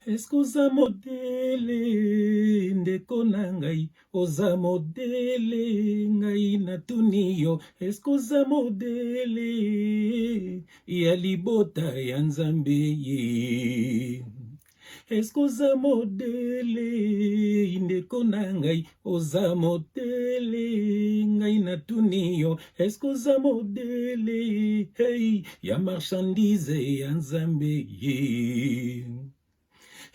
Est-ce que oza modele ndeko na ngai? Oza modele ngai natuni yo. Est-ce que oza modele ya libota ya Nzambe ye? Est-ce que oza modele ndeko na ngai? Oza modele ngai natuni yo. Est-ce que oza modele hey, ya marchandise ya Nzambe ye?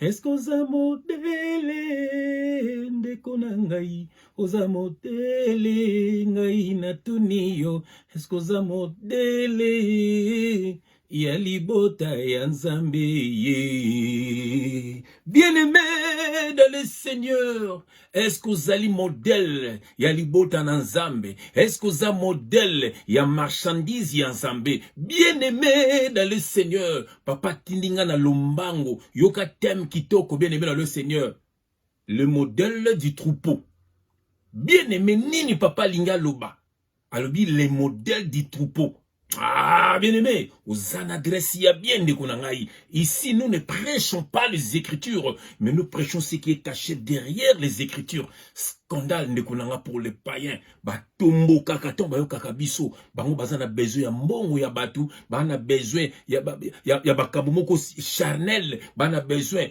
Est-ce que oza modele ndeko na ngai? Oza modele ngai natuni yo. Est-ce que oza modele ya libota ya Nzambe ye? Bien-aimé dans le Seigneur, est-ce que ozali modèle ya libota na Nzambe? Est-ce que oza modèle ya marchandise ya Nzambe? Bien-aimé dans le Seigneur, papa tindinga na lombango, yoka thème kitoko, bien-aimé dans le Seigneur, le modèle du troupeau. Bien-aimé nini papa linga loba? Alobi le modèle du troupeau. Ah, bien-aimé, aux adresses, il y a bien des konangaï. Ici, nous ne prêchons pas les Écritures, mais nous prêchons ce qui est caché derrière les Écritures. Scandale de konanga pour les païens. Batombo kakaton bayo kakabiso. Bango bazana besoin ya mbongo ya batu. Bana besoin ya bakabumoko charnel. Bana besoin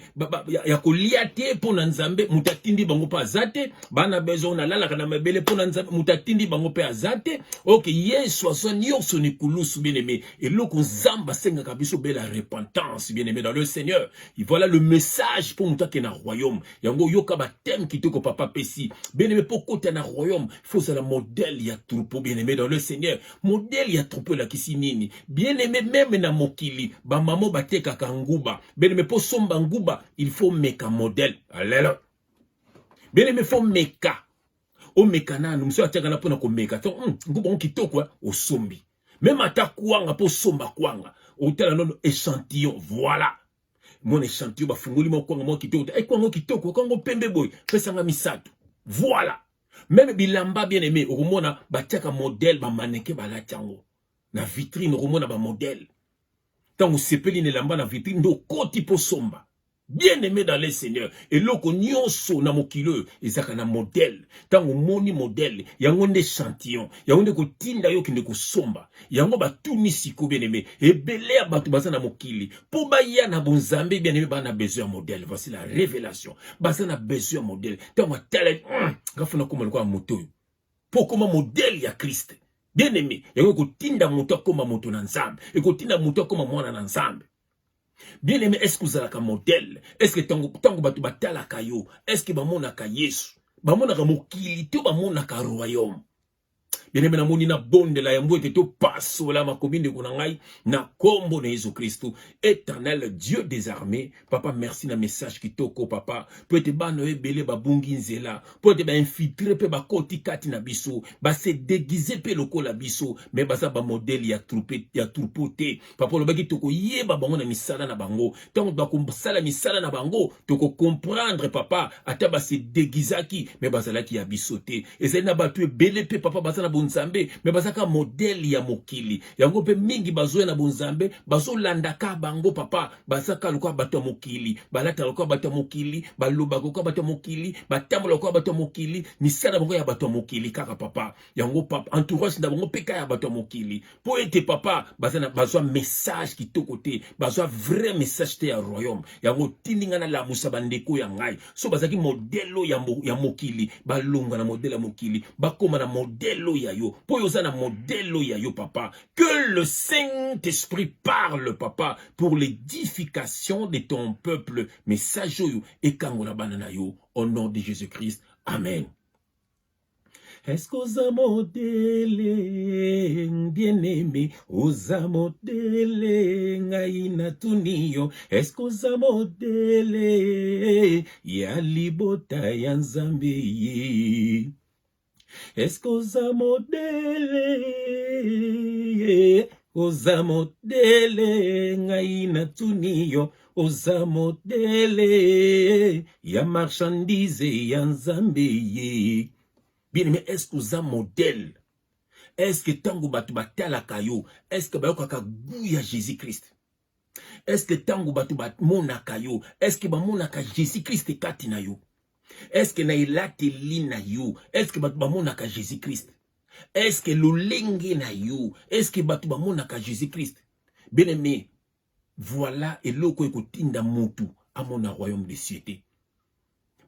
ya koliate pona Nzambe. Mutatindi bango pa azate. Bana besoin na lala kana mebele pona Nzambe. Mutatindi bango pa azate. Ok, yesu asoni yoso ni kulusu bien-aimé. Et l'oko Nzamba senga kabiso bela repentance bien-aimé dans le Seigneur. Et voilà le message pour mutake na royaume. Yango yoka ba thème kitoko papa pesi. Bien-aimé, pour côté dans le royaume, il faut que le modèle y a troupeau, bien-aimé dans le Seigneur. Modèle y a troupeau la kisinini. Bien-aimé, même dans mokili, ba maman bate kaka nguba. Bien-aimé, pour somba nguba, il faut meka modèle. Alléluia. Bien-aimé, il faut meka. O meka na, nous sommes attirer na pona ko meka. Nguba on kitoko, o sombi. Même ata kuanga, pour somba kuanga. O tela non échantillon, voilà. Mon échantillon, ba fungoli mo kuanga mo kitoko. Eh, kuanga kitoko, kuanga pembe boy. Pesanga misato. Voilà. Même bilamba bien-aimé, au romona, batiaka modèle, ba maneke balatiango. Na vitrine, au romona, ba modèle. Tant vous sepeli ne lamba na vitrine, do koti po somba. Bien-aimé dans les seigneurs. Et loko nyonso na mokile, ezaka na modèle. Tant vous moni modèle, yango nde échantillon. Yango nde ko tinda yo ki nde ko somba. Yango ba tuni siko bien-aimé. Et belé a batu baza na mokili. Po ba ya na bonzambe bien-aimé, ba na besoin modèle. Voici la révélation. Baza na besoin modèle. Tant wa tele, gafuna koma loko moto. Po koma modèle ya Christ. Bien-aimé, yango ko tinda moto koma moto na Nzambe. Et ko tinda moto koma mwana na Nzambe. Bien-aimé, est-ce que vous avez un modèle? Est-ce que tango batu batala kayo? Est-ce que bamonaka Yesu? Bamonaka mokili, to bamonaka royaume? Bien-aimé, na moni na bonde la yambo ete to paso la makobinde kunangai na kombo na Jésus Christ, éternel Dieu des armées. Papa, merci na message qui toko papa. Peut être ba no ebele ba bungi nzela, peut être ba infiltrer pe ba koti kati na biso, ba se déguiser pe loko la biso, mais ba sa ba modèle ya troupoté. Papa lo baki toko yeba bango na misala na bango. Tant ba ko sala misala na bango, toko comprendre papa, ata ba se déguisaki, mais ba sala ki ya bisoté. Et c'est na ba tu ebele pe papa ba sa na Nzambe, mais bazaka modèle ya mokili. Yango pe mingi bazoe na bonzambe, bazo landaka bango papa, bazaka lokwa bato mokili, balata lokwa bato mokili, baloba lokwa bato mokili, batambola lokwa bato mokili, misala bango ya bato mokili kaka papa. Yango papa, entourage na bango peka ya bato mokili. Po ete papa, bazana bazwa message ki to côté, bazwa vrai message te ya royaume. Yango tindinga na la musa bandeko ya ngai. So bazaki modèle ya mokili, balonga na modèle ya mokili, bakoma na modèle ya yo, po yoza na modèle ya yo papa. Que le Saint-Esprit parle papa pour l'édification de ton peuple. Message yo et kangola banana yo au nom de Jésus-Christ. Amen. Est-ce qu'osa modèle bien-aimé, osa modèle ngai natuni yo? Est-ce qu'osa modèle ya libota ya Nzambe ye? Est-ce qu'osa modèle, osa modèle ngai natuni yo? Osa modèle ya marchandise ya Nzambe ye? Bien aimé, est-ce que osa modèle? Est-ce que tango batu batala kayo? Est-ce que bayo kaka goût ya Jésus-Christ? Est-ce que tango batu bat monaka yo? Est-ce que ba monaka Jésus-Christ kati na yo? Est-ce que na ilate li na yo? Est-ce que batu ba monaka Jésus-Christ? Est-ce que lolenge na yo? Est-ce que batu ba monaka Jésus-Christ? Bien-aimé, voilà eloko ekotinda mutu à mon royaume des cieux.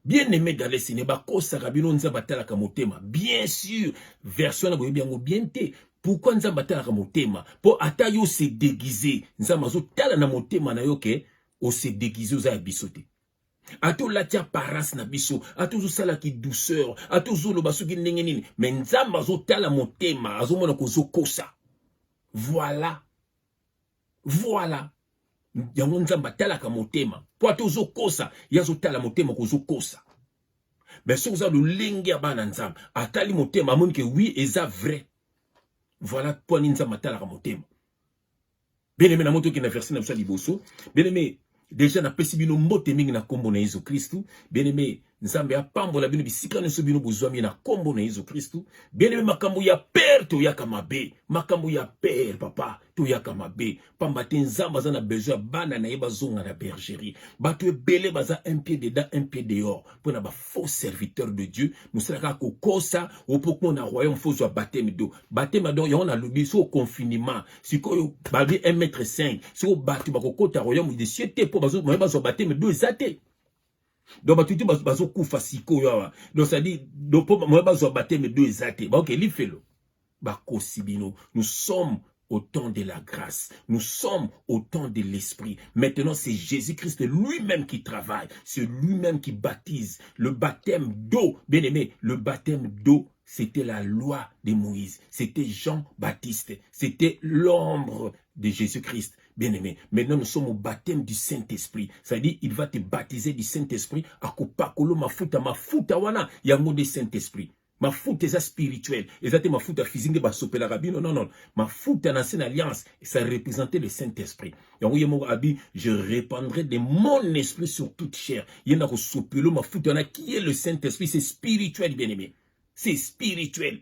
Bien-aimé dans le Seigneur, bakosa rabino nzamba talaka motema. Bien sûr, version na boyebi yango bien te. Pourquoi nzamba talaka motema? Pour ata yo se déguiser. Nzamba zo tala na motema na yo ke o se déguiser za bisote. Ato latia paras na biso, ato zo sala ki douceur, ato zo lo baso ki ndenge nini. Mais nzamba zo tala motema, azo mona ko zo kosa. Voilà. Voilà. Yango nzamba talaka motema. Po ato zo kosa, ya zo tala motema ko zo kosa. Mais si vous avez le lingue à bana nzamba, atali motema, amoni que oui, eza vrai. Voilà pour nzamba talaka motema. Bien aimé na moto qui na verset na bisa liboso. Bien aimé, déjà na pesi bino mbote mingi na kombo na Yesu Kristu. Bien aimé, nzambe apambola bino bisika nso bino bozwami na kombo na Yesu Kristu. Bien aimé, makambo ya père to yaka mabe. Makambo ya père papa to yaka mabe. Pamba te nzamba za na besoin bana na yeba zonga na bergerie. Bato ebele baza un pied dedans, un pied dehors. Pour na ba faux serviteur de Dieu, musalaka kokosa opoko na royaume faux wa baptême d'eau. Baptême d'eau yon na lobi so confinement. Siko babi 1,5 m. Siko batu bakokota royaume de cieux te po bazo baptême d'eau ezate. Donc batuti bazo kufa siko yawa. Donc ça dit donc po mo bazo baptême d'eau ezate. Ba OK li felo. Ba kosibino. Nous sommes au temps de la grâce. Nous sommes au temps de l'esprit. Maintenant, c'est Jésus-Christ lui-même qui travaille. C'est lui-même qui baptise. Le baptême d'eau, bien aimé, le baptême d'eau, c'était la loi de Moïse. C'était Jean-Baptiste. C'était l'ombre de Jésus-Christ. Bien aimé, maintenant nous sommes au baptême du Saint-Esprit. C'est-à-dire, il va te baptiser du Saint-Esprit. Akopakolo mafuta wana, yango de Saint-Esprit. Ma foute est spirituelle. Exactement, ma foute physique de basope la rabino. Non, non. Ma foute en ancienne alliance. Et ça représentait le Saint-Esprit. Et oui, mon abi, je répandrai de mon esprit sur toute chair. Il y en a qui sopelo, ma foute en a qui est le Saint-Esprit. C'est spirituel, bien aimé. C'est spirituel.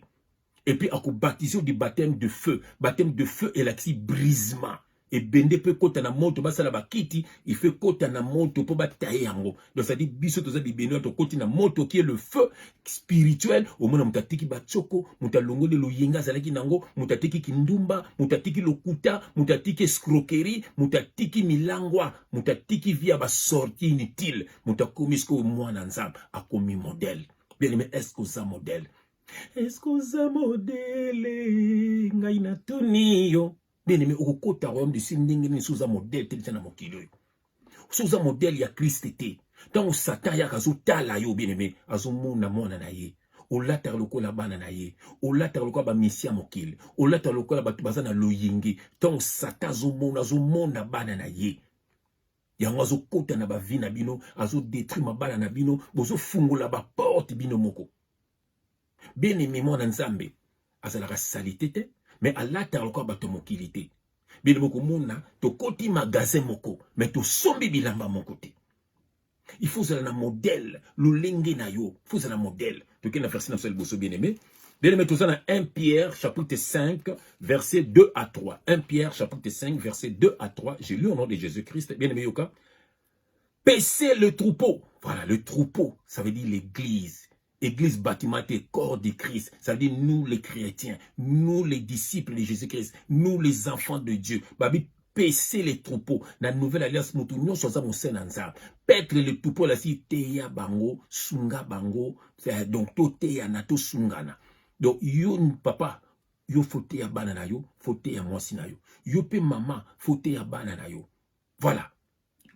Et puis, à baptiser du baptême de feu. Baptême de feu et là, qui brisement. Et bende peut kota na moto basa la bakiti, il fait kota na moto pour batailler yango. Donc ça dit biso toza di beno to koti na moto qui est le feu spirituel. Au mona mutatiki batsoko, mutalongole lo yenga zalaki nango, mutatiki kindumba, mutatiki lokuta, mutatiki escroquerie, mutatiki milangwa, mutatiki via ba sortie inutile, mutakomisko mwana nzamba akomi modèle. Bien aimé, est-ce que ça modèle? Est-ce que ça modèle? Ngai na tuniyo. Bien aimé, au côté royaume de Sindingini sous un modèle tel que mokilo. Sous un modèle ya Christ était. Tant Satan ya kazo tala yo bien aimé, azo mona mona na ye. O lata loko la bana na ye. O lata loko ba misia mokile. O lata loko la batu bazana loyingi. Tant Satan zo mona bana na ye. Yango azo kota na ba vie na bino, azo détruire ma bana na bino, bozo fungola ba porte bino moko. Bien aimé mona nzambe, azala salité te. Mais à la terre, encore bateau mokilité. Bien moko mona, to koti magasin moko, mais to sombi bilamba mon côté. Il faut ça un modèle, le lingue na yo, il faut ça un modèle. To ken la verset na seul bosso bien aimé. Bien aimé tout ça dans 1 Pierre chapitre 5 verset 2 à 3. 1 Pierre chapitre 5 verset 2 à 3. J'ai lu au nom de Jésus-Christ. Bien aimé yoka. Paissez le troupeau. Voilà, le troupeau, ça veut dire l'église. Église bâtimentée, corps de Christ, ça veut dire nous les chrétiens, nous les disciples de Jésus-Christ, nous les enfants de Dieu. Babi, paissez les troupeaux. Dans la nouvelle alliance, nous tous sommes ensemble. Paître les troupeaux, là, si teya bango, sunga bango, donc to teya nato sungana. Donc, yo papa, yo faut teya banana yo, faut teya mwasi na yo. Yo pe maman, faut teya banana yo. Voilà.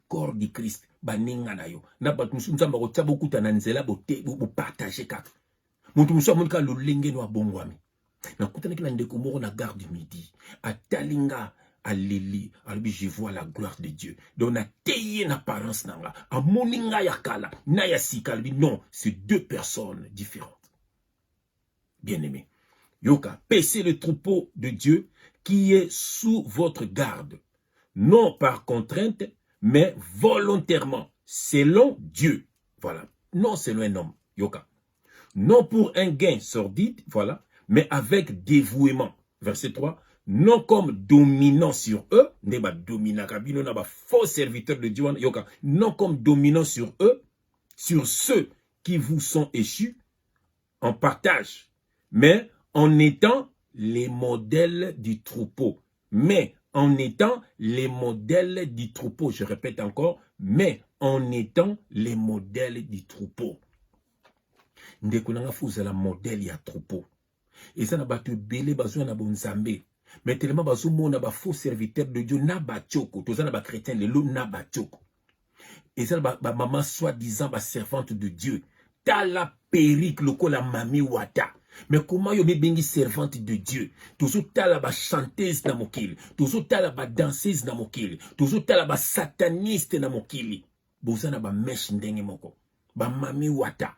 Corps de Christ, baninga na yo. Na bat nzamba ko tsabo kuta na nzela bote bo partager kaka. Muntu muso amonika lo lenge no abongwami. Na kuta na ndeko moko na gare du midi. Atalinga aleli, albi je vois la gloire de Dieu. Donc na teye na apparence nanga, amoninga ya kala, na ya sikalbi non, c'est deux personnes différentes. Bien-aimé. Yoka, paissez le troupeau de Dieu qui est sous votre garde, non par contrainte, mais volontairement, selon Dieu. Voilà. Non selon un homme. Yoka. Non pour un gain sordide, voilà, mais avec dévouement. Verset 3. non comme dominant sur eux, ne ba dominaka bino na ba faux serviteurs de Dieu, yoka, non comme dominant sur eux, sur ceux qui vous sont échus, en partage, mais en étant les modèles du troupeau. Mais en étant les modèles du troupeau. Je répète encore, mais en étant les modèles du troupeau. Ndekunanga fuzala modèle ya troupeau. Et ça n'a pas te belé bazo na bonzambe. Mais tellement bazo mona ba faux serviteur de Dieu na ba tchoko. Tous na ba chrétien le loup na ba tchoko. Et ça ba maman soi-disant ba servante de Dieu. Ta la périque loko la mami wata. Mais comment yo bengi servante de Dieu? Toujours tala ba chanteuse na mokili. Toujours tala ba danseuse na mokili. Toujours tala ba sataniste na mokili. Bozana ba mesh ndenge moko. Ba mami wata.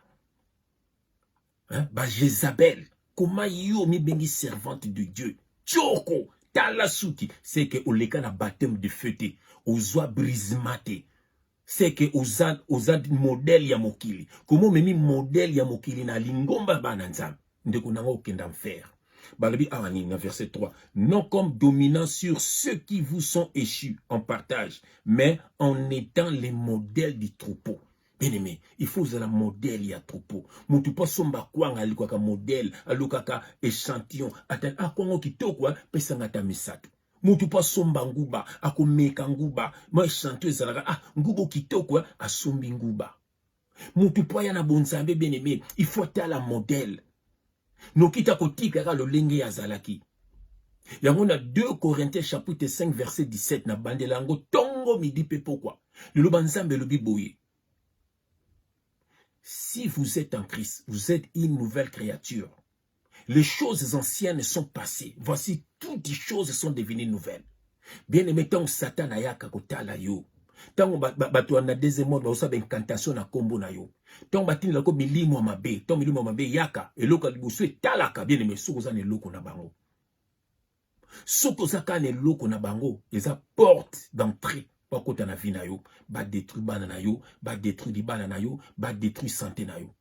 Hein? Ba Jézabel. Comment yo bengi servante de Dieu? Tchoko. Tala souki. C'est que oleka na baptême de feuté. Ozwa brismate. C'est que oza modèle ya mokili. Comment memi modèle ya mokili na lingomba bananzam. Ndeko nanga okenda faire. Balabi awani na verset 3. Non comme dominant sur ceux qui vous sont échus en partage, mais en étant les modèles du troupeau. Bien aimé, il faut la modèle ya troupeau. Mutu pas somba kwanga aliko ka modèle, aliko ka échantillon. Atan akongo kitoko pesa ngata misato. Mutu pas somba nguba, ako meka nguba. Moi chanteuse alaka ngubo kitoko asombi nguba. Mutu pas yana bonzambe bien aimé, il faut être la modèle. Nokita kotika ka lolenge ya zalaki. Yango na 2 Corinthiens chapitre 5 verset 17 na bandelango tongo midi pe pourquoi. Le lobanzambe le biboye. Si vous êtes en Christ, vous êtes une nouvelle créature. Les choses anciennes sont passées. Voici toutes les choses sont devenues nouvelles. Bien aimé, tant Satan ayaka kotala yo. Tant bato na deuxième monde ba osa incantation na kombo na yo. Tant batini la ko milimo mabe, tant milimo mabe yaka eloko libusu talaka bien aimé soko za ne loko na bango. Soko za ka ne loko na bango, eza porte d'entrée. Ba kota na vie na yo, ba détruire bana na yo, ba détruire libana na yo, ba détruire santé na yo.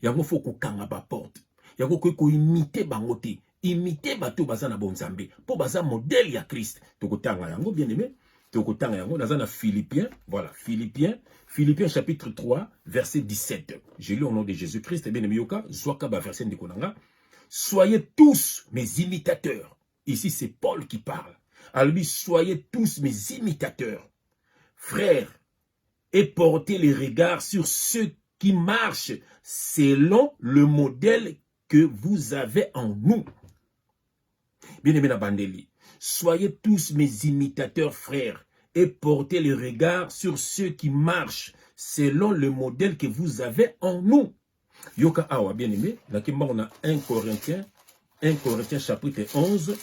Yango faut ko kanga ba porte. Yango ko imiter bango te. Imiter bato baza na bonzambe. Po baza modèle ya Christ. Tokotanga yango bien aimé. Tokotanga yango naza na Philippiens, voilà, Philippiens chapitre 3 verset 17. J'ai lu au nom de Jésus-Christ bien aimé yoka, zwaka ba verset de konanga. Soyez tous mes imitateurs. Ici c'est Paul qui parle. À lui, soyez tous mes imitateurs. Frères, et portez les regards sur ceux qui marchent selon le modèle que vous avez en nous. Bien aimé na bandeli. Soyez tous mes imitateurs, frères, et portez les regards sur ceux qui marchent selon le modèle que vous avez en nous. Yoka awa, bien aimé, on a 1 Corinthiens chapitre 11.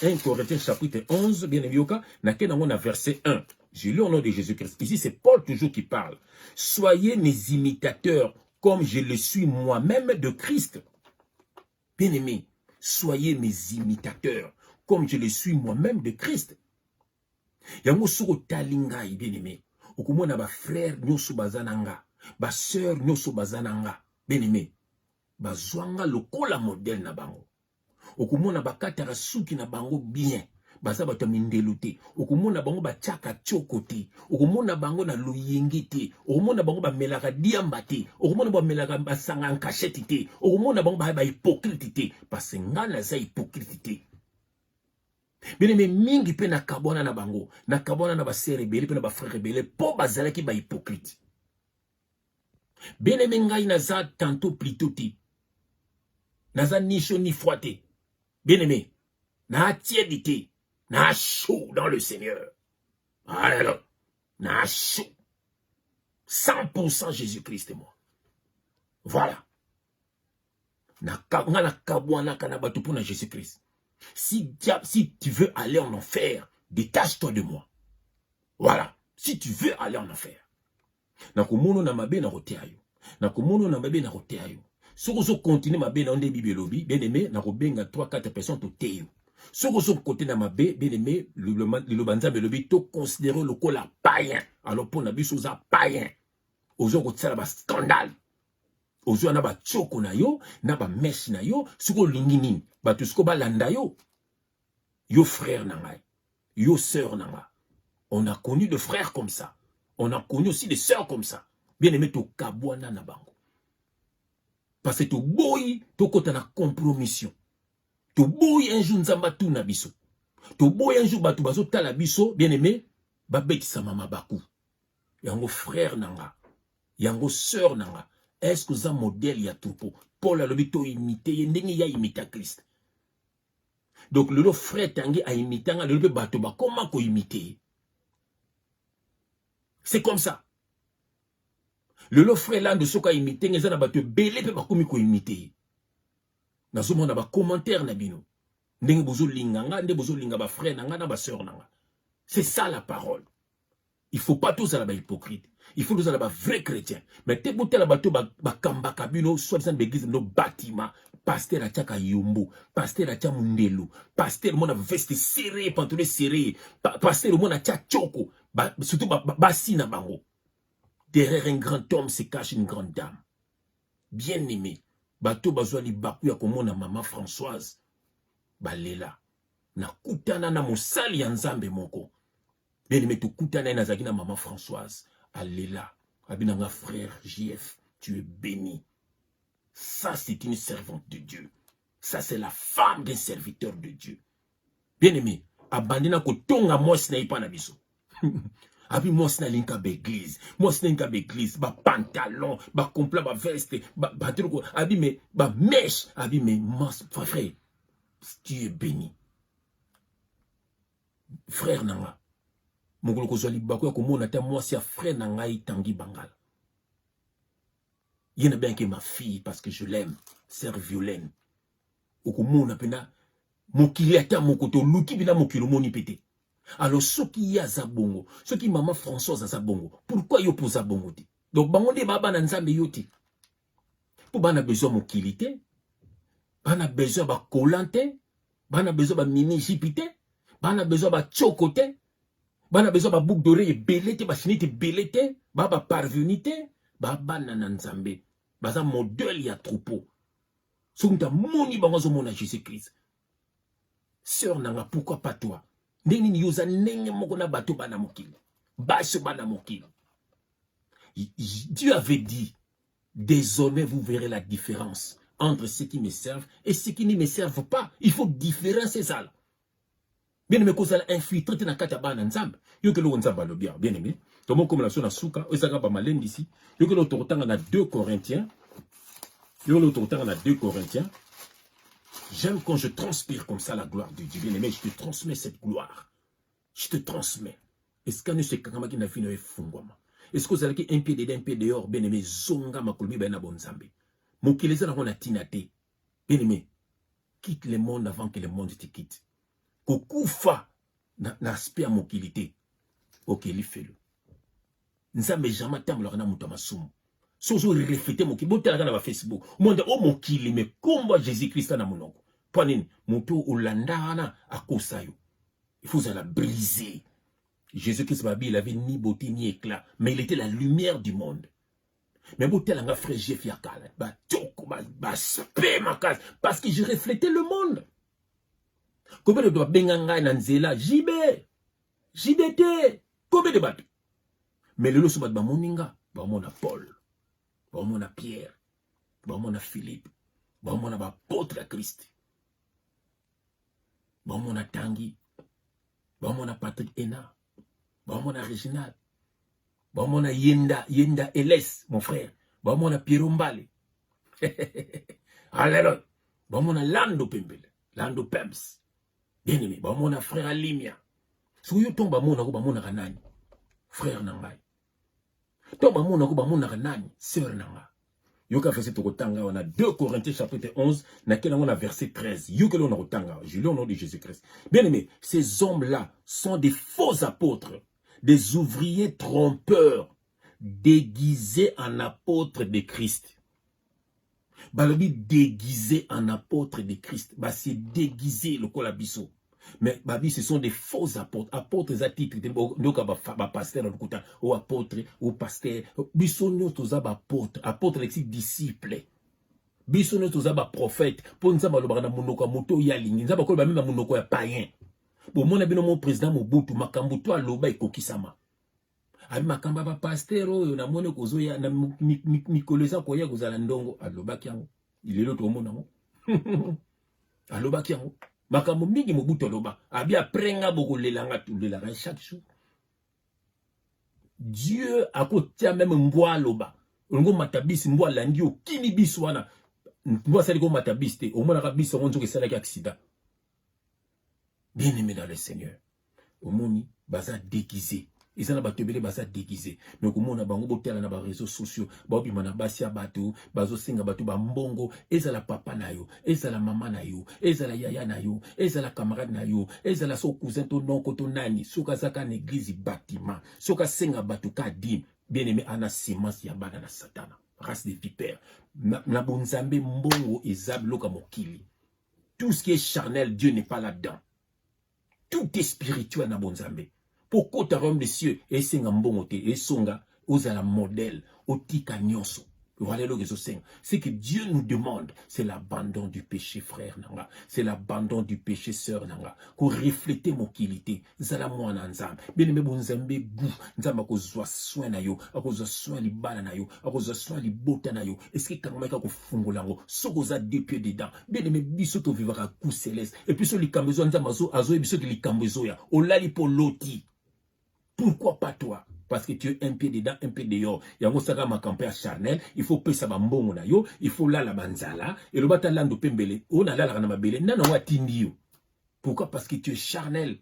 1 Corinthiens chapitre 11, bien aimé, yoka, on a verset 1. J'ai lu au nom de Jésus-Christ. Ici, c'est Paul toujours qui parle. Soyez mes imitateurs comme je le suis moi-même de Christ. Bien aimé, soyez mes imitateurs, comme je le suis moi-même de Christ. Yango soko talingai, bien aimé. Okumona ba frère nyoso bazananga, ba sœur nyoso bazananga, bien aimé. Ba zwanga lokola modèle na bango. Okumona ba katara suki na bango bien. Baza bato mindeluté. Okumona bango ba tchaka tchokote. Okumona bango na loyengite. Okumona bango ba melaka diambate. Okumona ba melaka basanga nkachetite. Okumona bango ba hypocrite. Parce ngana za hypocrite. Bien aimé mingi pe na kabona na bango. Na kabona na ba sœur rebelle pe na ba frère rebelle po bazalaki ba hypocrite. Bien aimé ngai na za tantôt plutôt ti. Na za ni chaud ni froidé. Bien aimé, na tiédité. Na chaud dans le Seigneur. Alors, na chaud. 100% Jésus-Christ et moi. Voilà. Na kabwana kanabatu pour Jésus-Christ. Si tu veux aller en enfer, détache-toi de moi. Voilà. Si tu veux aller en enfer. Na komono na mabe na roteayo. Na komono na mabe na roteayo. Si vous continuez mabe na onde bibelobi, bien aimé, na kobenga 3-4 personnes to teyo. Ce que sont côté dans ma baie, bien aimé, le banza belobi, to considéré le cola païen. Alors pour nabi souza païen. Aux gens qui ont scandale. Ozwa na ba choko na yo, na ba mesh na yo, suko linginin, bato suko balanda yo. Yo frère nanga, yo sœur nanga. On a connu des frères comme ça. On a connu aussi des sœurs comme ça. Bien aimé to kabwana na bango. Parce que to boy, to kota na compromission. To boy un jour nzamba tu na biso. To boy un jour batu bazo tala biso, bien aimé, ba betisa mama baku. Yango frère nanga, yango sœur nanga. Est-ce que ça modèle ya troupeau? Paul a le bito imité, yendenge ya imita Christ. Donc le frère tangi a imité, le bato ba comment ko imiter? C'est comme ça. Le frère là de ce qu'a imité, les gens bato belé pe ba komi ko imiter. Na zo mona ba commentaire na bino. Ndenge bozo linganga, ndenge bozo linga ba frère nanga na ba sœur nanga. C'est ça la parole. Il faut pas tous à la hypocrite. Il faut tous à la vrai chrétien. Mais te boute la bateau ba kamba kabino soit dans l'église nos bâtiments. Pasteur a tchaka yombo, pasteur a tcha mundelo, pasteur mon a veste serré, pantalon serré, pasteur mon a tcha choko, surtout basina bango. Derrière un grand homme se cache une grande dame. Bien aimé. Bateau bazwa li baku ya komona maman Françoise. Balela. Na kutana na mosali ya nzambe moko. Bien aimé tu kutana na zaki na maman Françoise. Alléluia. Abinanga frère JF, tu es béni. Ça, c'est une servante de Dieu. Ça, c'est la femme d'un serviteur de Dieu. Bien aimé, abandina ko tonga mos na ipa na biso. Abi mos na linka l'église. Mos na linka l'église. Ba pantalon, ba complet, ba veste, ba truc. Abi me, ba mèche. Abi me, mos, frère, tu es béni. Frère nanga. Mongolo kozali bakoya komona ta mwasi ya frère na ngai tangi bangal. Yena bien que ma fille parce que je l'aime, sœur Violaine. Okomona pena mokili ata mokoto luki bina mokilo moni pété. Alors ce qui y a za bongo, ce qui maman Françoise a za bongo, pourquoi yo posa bongo ti? Donc bango de baba na nzambe yoti. Pour bana besoin mokilité, bana besoin ba kolante, bana besoin ba mini jipité, bana besoin ba chokote. Bana besoin ba boucle d'oreille belete ba chinite belete ba parvenite ba banana nzambe baza modèle ya troupeau sunta moni bango zo mona Jésus Christ. Sœur nanga, pourquoi pas toi? Ndeni ni yoza nenge moko na bato bana mokili baso bana mokili. Dieu avait dit désormais vous verrez la différence entre ceux qui me servent et ceux qui ne me servent pas. Il faut différencier ça. Bien aimé, cause infiltré dans katabana nzambe. Yo que lo nzamba lo bien. Bien aimé. Tomo comme la sona souka, ezanga ba malen d'ici. Yo que lo tortanga na 2 Corinthiens. Yo lo tortanga na 2 Corinthiens. J'aime quand je transpire comme ça la gloire de Dieu. Bien aimé, je te transmets cette gloire. Je te transmets. Est-ce que nous se kakama ki na fino e fungwama? Est-ce que vous avez un pied dedans, un pied dehors? Bien aimé, zonga makulmi ba na bon nzambe. Mon kileza na kona tinate. Bien aimé, quitte le monde avant que le monde te quitte. Kokufa na aspect à mokilité. Ok, li fait-le. Nzambe jamais tambola na muto masumu. Sozo refléter mokili. Botela kana ba Facebook. Monde o mokili me komba Jésus Christ na monoko. Panini muto olanda na akosayo. Il faut la briser. Jésus Christ il avait ni beauté ni éclat, mais il était la lumière du monde. Mais botela nga frère Jeff yakala. Ba toko ba spé ma case parce que je reflétais le monde. Combien de doigts benganga nanzela JB JBT combien de bateaux? Mais le loso ba moninga ba mona Paul ba mona Pierre ba mona Philippe ba mona ba apôtre à Christ ba mona Tanguy ba mona Patrick Ena ba mona Reginald ba mona Yenda Eles mon frère ba mona Pierre Mbale alléluia ba mona Lando Pembele Lando Pems. Bien aimé, bah mon frère Alimia. Si vous tombez mon kanani, frère nangai. Tombe mon kanani, sœur nanga. Yoka verset tokotanga, on a 2 Corinthiens chapitre 11, naquel on a verset 13. Yoka l'on a otanga, je lis au nom de Jésus-Christ. Bien aimé, ces hommes-là sont des faux apôtres, des ouvriers trompeurs, déguisés en apôtres de Christ. Balobi déguisé en apôtre de Christ. Bah c'est déguisé le kolabiso. Mais babi, ce sont des faux apôtres. Apôtres à titre. Donc, pasteur ou apôtre ou pasteur. Bisonyo toza ba apôtre. Apôtre lexi disciple. Bisonyo toza ba prophète. Pour nous avoir na munoko moto ya lingi. Nzaba ko ba même munoko ya païen. Bon, mon abino mon président Mobutu makambuto aloba ekokisama. Abi makamba ba pasteur oyo na mone kozo ya na mikoleza ko ya kozala ndongo aloba kyango. Il est l'autre monde nango. Aloba kyango. Makambo mingi Mobutu aloba. Abi aprenga boko lelanga tulelanga chaque jour. Dieu a kotia même mboa aloba. Ongo matabisi mboa landi okini biso wana. Mboa sali ko matabiste. Au mona ka biso onzo ke sala ki accident. Bien-aimé dans le Seigneur. Au moni baza déguisé. Ils ont battu baza déguisé. Mais comme on a bango botela na ba réseaux sociaux, ba bi mana basia batu, bazo singa batu ba mbongo, ezala papa na yo, ezala mama na yo, ezala yaya na yo, ezala camarade na yo, ezala so cousin to non ko to nani, soka zaka na église bâtiment, soka singa batu ka dim, bien-aimé ana semence ya bana na satana, race de vipères. Na bonzambe mbongo ezab loka mokili. Tout ce qui est charnel, Dieu n'est pas là-dedans. Tout est spirituel na bonzambe. Pourquoi tu as des cieux et c'est un bon côté et songa aux la modèle au tika nyonso. Voilà le réseau. C'est que Dieu nous demande, c'est l'abandon du péché, frère nanga. C'est l'abandon du péché, sœur nanga. Pour refléter mon qualité. Zala moi nanzam. Bien mais bon zambe bou. Nzamba ko zwa soin na yo. Ako zwa soin li bala na yo. Ako zwa soin li bota na yo. Est-ce que quand même ko fungolango. Soko za deux pieds dedans. Bien mais biso to vivra coup céleste. Et puis so li kambezo nzamba zo azo e biso li kambezo ya. Olali po loti. Pourquoi pas toi? Parce que tu es un pied dedans, un pied dehors. Yango saka ma campagne charnel, il faut pesa ba mbongo na yo, il faut la banzala, et le bata lando pembele, on a la na mabele, nana wa tindi yo. Pourquoi? Parce que tu es charnel.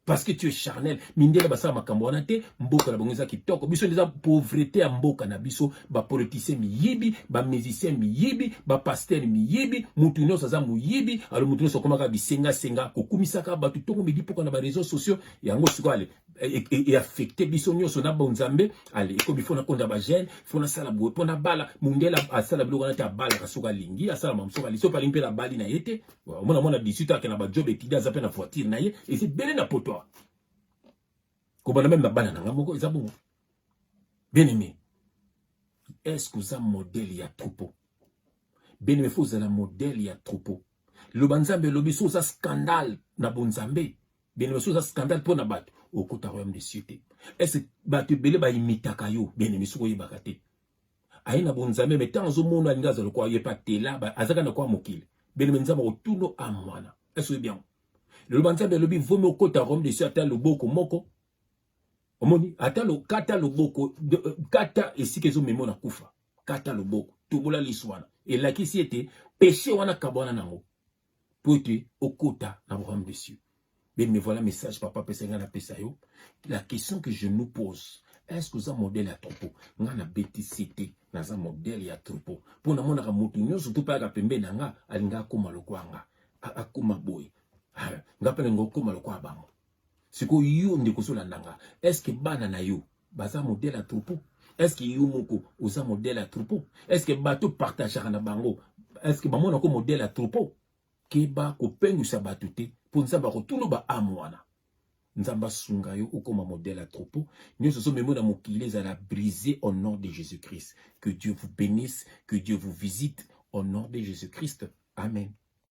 Parce que tu es charnel. Mindela basa makambo wana te, mboka na bongeza kitoko. Biso les pauvreté à mboka na biso, ba politicien mi yibi, ba musicien mi yibi, ba pasteur mi yibi, mutu nyonso za mu yibi, alo mutu nyonso komaka bisenga senga, kokumisaka ba tutoko medi poko na ba réseaux sociaux, yango siko ale et affecté biso nyonso na bonzambe, ale ko bifona konda ba jeune, fona sala boye pona bala, mundela asala biloko na ta bala kasuka lingi, asala mamsoka liso pa limpe la bali na yete. Mona 18 ans que na ba job étudiant za pe na voiture na ye, et c'est belé na poto. Comment même la banane n'a bon. Bien aimé, est-ce que vous avez un modèle y a troupeau? Bien aimé, vous avez un modèle y a troupeau. Le banzambe, le biso, ça scandale na bonzambe. Bien aimé, ça scandale pour na bat au côté royaume de cité. Est-ce que batu belé ba imita kayo? Bien aimé, soukoye bakate. Aïe na bonzambe, mais tant au monde n'gaza le quoi, y pas tela, ba azaka na quoi mokile. Bien aimé, nzamba otuno amwana. Est-ce que bien? Le banzambe, le bi vomi au côté royaume de cité, le boko moko. Omoni ata lo kata loboko kata esikezo memo na kufa kata loboko tobola liswana et la kisi était péché wana kabona nango pote okota na royaume des cieux. Mais me voilà message papa pesenga na pesayo. La question que je nous pose, est-ce que ça modèle à troupeau ngana béticité na za modèle ya troupeau pour na mona ka mutu nyonso to pa ka pembe nanga alinga koma lokwanga akoma boy ngapele ngokoma lokwa bango. Siko yo ndeko so landanga. Est-ce que bana na yo baza modèle à troupeau? Est-ce que yo moko oza modèle à troupeau? Est-ce que bato partage na bango? Est-ce que bamona ko modèle à troupeau? Keba ko pengu sa batute pour nzamba ko tuno ba amwana. Nzamba sunga yo okoma modèle à troupeau. Nous sommes même dans mokile za la briser au nom de Jésus-Christ. Que Dieu vous bénisse, que Dieu vous visite au nom de Jésus-Christ. Amen.